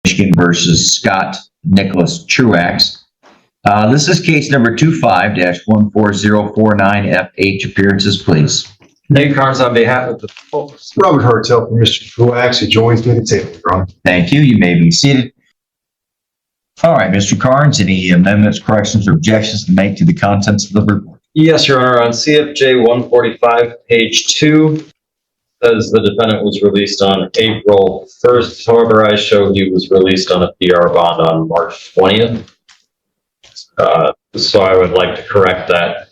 Michigan versus Scott Nicholas Truax. This is case number 25-14049FH. Appearances, please. Nate Carnes on behalf of the folks. Robert Hartel from Mr. Truax, who joins me at the table, Your Honor. Thank you. You may be seated. All right, Mr. Carnes, any amendments, corrections, or objections to make to the contents of the report? Yes, Your Honor. On CFJ 145, page 2, says the defendant was released on April 1st. However, I show he was released on a PR bond on March 20th. So I would like to correct that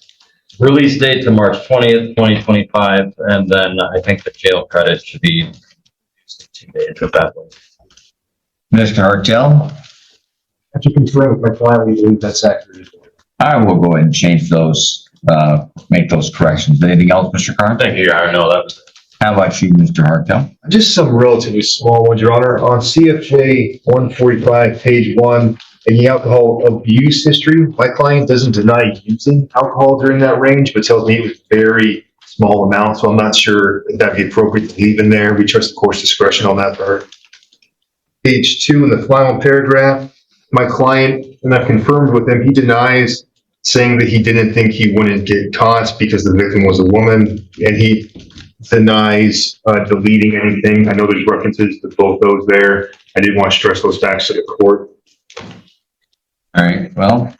release date to March 20th, 2025, and then I think the jail credit should be used to make it that way. Mr. Hartel? After confirming with my client, we believe that's accurate. I will go ahead and change those, make those corrections. Anything else, Mr. Carnes? Thank you, Your Honor. No, that was it. How about you, Mr. Hartel? Just some relatively small ones, Your Honor. On CFJ 145, page 1, in the alcohol abuse history, my client doesn't deny using alcohol during that range, but tells me it was very small amounts, so I'm not sure if that'd be appropriate to leave in there. We trust the court's discretion on that part. Page 2, in the final paragraph, my client, and I've confirmed with him, he denies saying that he didn't think he wouldn't get caught because the victim was a woman, and he denies deleting anything. I know there's references to both those there. I didn't want to stress those facts to the court. All right, well,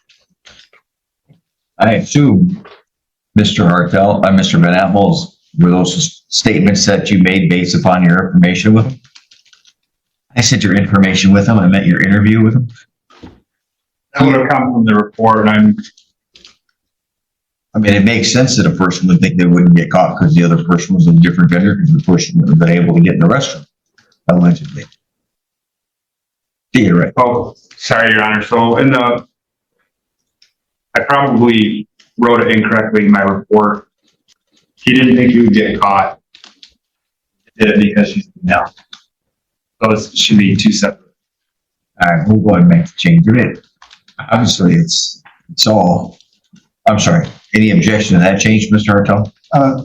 I assume, Mr. Hartel, Mr. Van Appels, were those statements that you made based upon your information with him? I sent your information with him. I met your interview with him. That would have come from the report, and I mean, it makes sense that a person would think they wouldn't get caught because the other person was a different gender because the person would have been able to get in the restroom, allegedly. Yeah, right. oh, sorry, Your Honor. So I probably wrote it incorrectly in my report. He didn't think he would get caught. He did it because she's female. So it should be two separate. All right, we'll go ahead and make the change. Obviously, it's all, I'm sorry, any objection to that change, Mr. Hartel?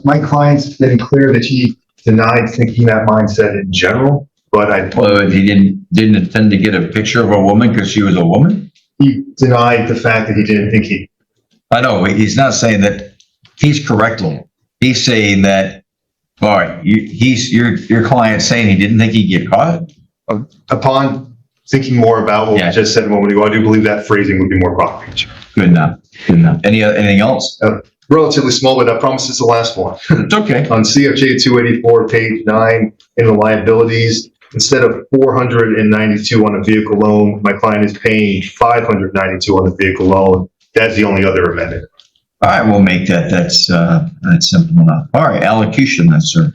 My client's been clear that he denied thinking that mindset in general, but Well, he didn't intend to get a picture of a woman because she was a woman? he denied the fact that he didn't think he. I know, he's not saying that, he's correcting. He's saying that, all right, your client's saying he didn't think he'd get caught? Upon thinking more about what we just said a moment ago, I do believe that phrasing would be more appropriate. Good enough, good enough. Anything else? Relatively small, but I promise it's the last one. It's okay. On CFJ 284, page 9, in the liabilities, instead of $492 on a vehicle loan, my client is paying $592 on the vehicle loan. That's the only other amendment. All right, we'll make that. That's simple enough. All right, allocution then, sir.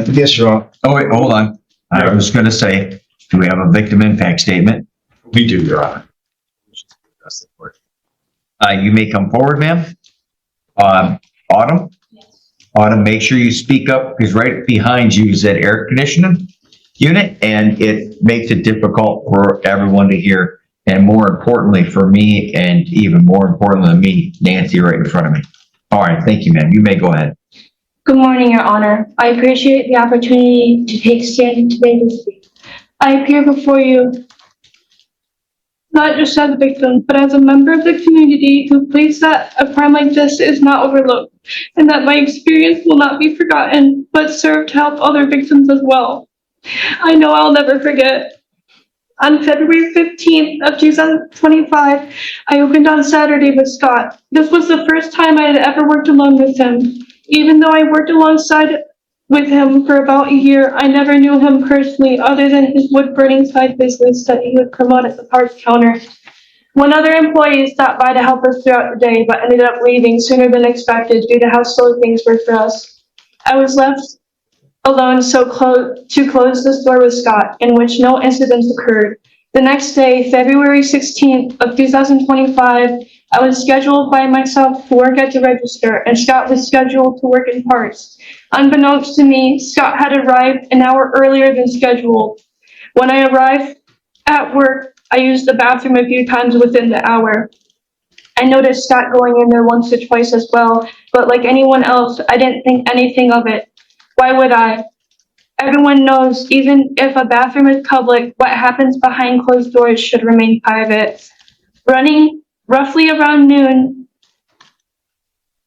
Yes, Your Honor. Oh, wait, hold on. I was going to say, do we have a victim impact statement? We do, Your Honor. That's the court. You may come forward, ma'am. Autumn? Yes. Autumn, make sure you speak up because right behind you is that air conditioning unit and it makes it difficult for everyone to hear. And more importantly for me, and even more important than me, Nancy right in front of me. All right, thank you, ma'am. You may go ahead. Good morning, Your Honor. I appreciate the opportunity to take stand today to speak. I appear before you not just as a victim, but as a member of the community who believes that a crime like this is not overlooked, and that my experience will not be forgotten, but serve to help other victims as well. I know I'll never forget. On February 15th of 2025, I opened on Saturday with Scott. This was the first time I had ever worked alone with him. Even though I worked alongside with him for about a year, I never knew him personally other than his wood-burning side business that he would promote at the parts counter. One other employee stopped by to help us throughout the day, but ended up leaving sooner than expected due to how slow things were for us. I was left alone to close the store with Scott, in which no incidents occurred. The next day, February 16th of 2025, I was scheduled by myself to work at the register, and Scott was scheduled to work in parts. Unbeknownst to me, Scott had arrived an hour earlier than scheduled. When I arrived at work, I used the bathroom a few times within the hour. I noticed Scott going in there once or twice as well, but like anyone else, I didn't think anything of it. Why would I? Everyone knows, even if a bathroom is public, what happens behind closed doors should remain private. Running roughly around noon,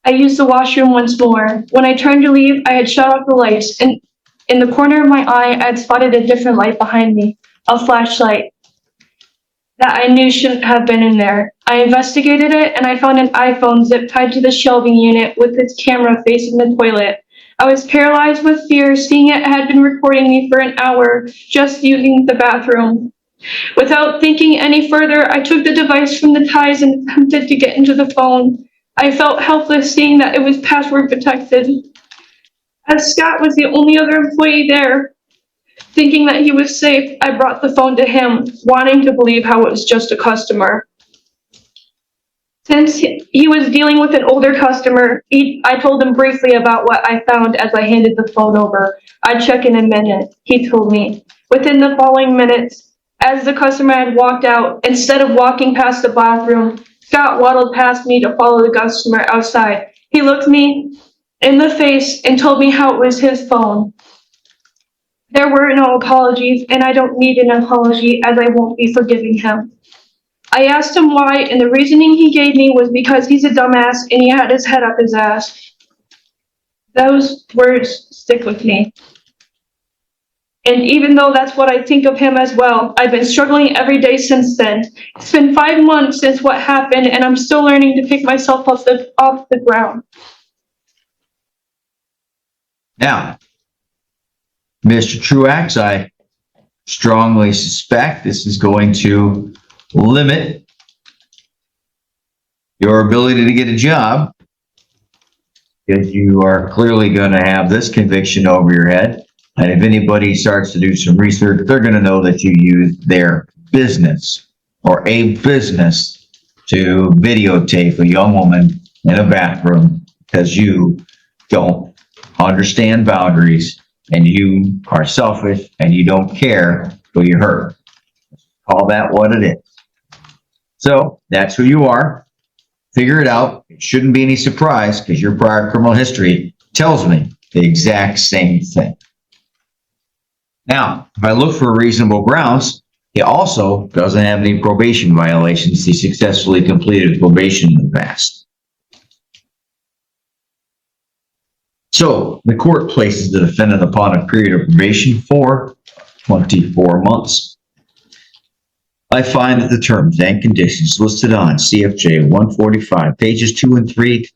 I used the washroom once more. When I turned to leave, I had shut off the lights, and in the corner of my eye, I had spotted a different light behind me, a flashlight that I knew shouldn't have been in there. I investigated it, and I found an iPhone zip tied to the shelving unit with its camera facing the toilet. I was paralyzed with fear, seeing it had been recording me for an hour, just using the bathroom. Without thinking any further, I took the device from the ties and attempted to get into the phone. I felt helpless, seeing that it was password protected. As Scott was the only other employee there, thinking that he was safe, I brought the phone to him, wanting to believe how it was just a customer. Since he was dealing with an older customer, I told him briefly about what I found as I handed the phone over. I'd check in a minute, he told me. Within the following minutes, as the customer had walked out, instead of walking past the bathroom, Scott waddled past me to follow the customer outside. He looked me in the face and told me how it was his phone. There were no apologies, and I don't need an apology, as I won't be forgiving him. I asked him why, and the reasoning he gave me was because he's a dumbass and he had his head up his ass. Those words stick with me. And even though that's what I think of him as well, I've been struggling every day since then. It's been 5 months since what happened, and I'm still learning to pick myself off the ground. Now, Mr. Truax, I strongly suspect this is going to limit your ability to get a job, because you are clearly going to have this conviction over your head. And if anybody starts to do some research, they're going to know that you used their business or a business to videotape a young woman in a bathroom because you don't understand boundaries and you are selfish and you don't care who you hurt. Call that what it is. So that's who you are. Figure it out. It shouldn't be any surprise because your prior criminal history tells me the exact same thing. Now, if I look for reasonable grounds, he also doesn't have any probation violations. He successfully completed probation in the past. So the court places the defendant upon a period of probation for 24 months. I find that the terms and conditions listed on CFJ 145, pages 2 and 3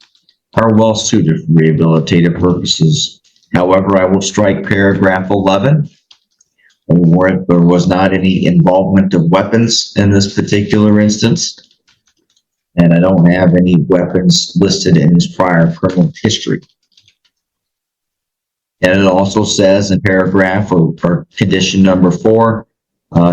are well suited for rehabilitative purposes. However, I will strike paragraph 11, where there was not any involvement of weapons in this particular instance, and I don't have any weapons listed in his prior criminal history. And it also says in paragraph or condition number 4,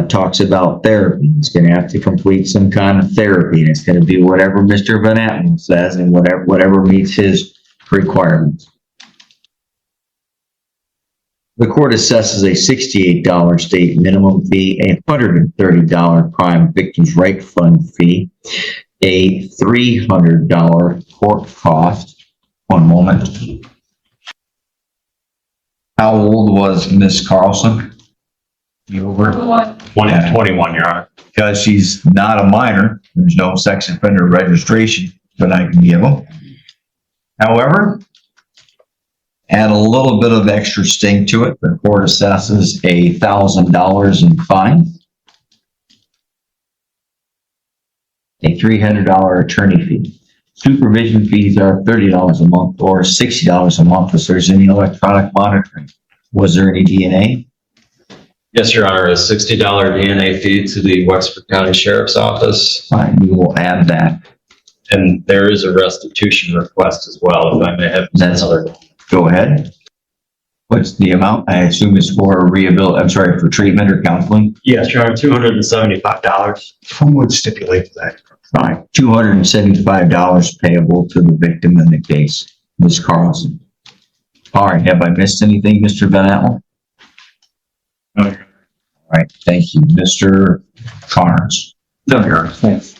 talks about therapy. He's going to have to complete some kind of therapy, and it's going to be whatever Mr. Van Atten says and whatever meets his requirements. The court assesses a $68 state minimum fee, a $130 crime victims' right fund fee, a $300 court cost. One moment. How old was Miss Carlson? You over? 21, Your Honor. Because she's not a minor, there's no sex offender registration that I can give them. However, add a little bit of extra sting to it. The court assesses $1,000 in fine, a $300 attorney fee. Supervision fees are $30 a month or $60 a month if there's any electronic monitoring. Was there any DNA? Yes, Your Honor, a $60 DNA fee to the Wexford County Sheriff's Office. Fine, we will add that. And there is a restitution request as well, if I may have another. Go ahead. What's the amount? I assume it's for for treatment or counseling? Yes, Your Honor, $275. Who would stipulate that? Fine. $275 payable to the victim in the case, Ms. Carlson. All right, have I missed anything, Mr. Van Atten? No, Your Honor. All right, thank you. Mr. Carnes. No, Your Honor. Thanks.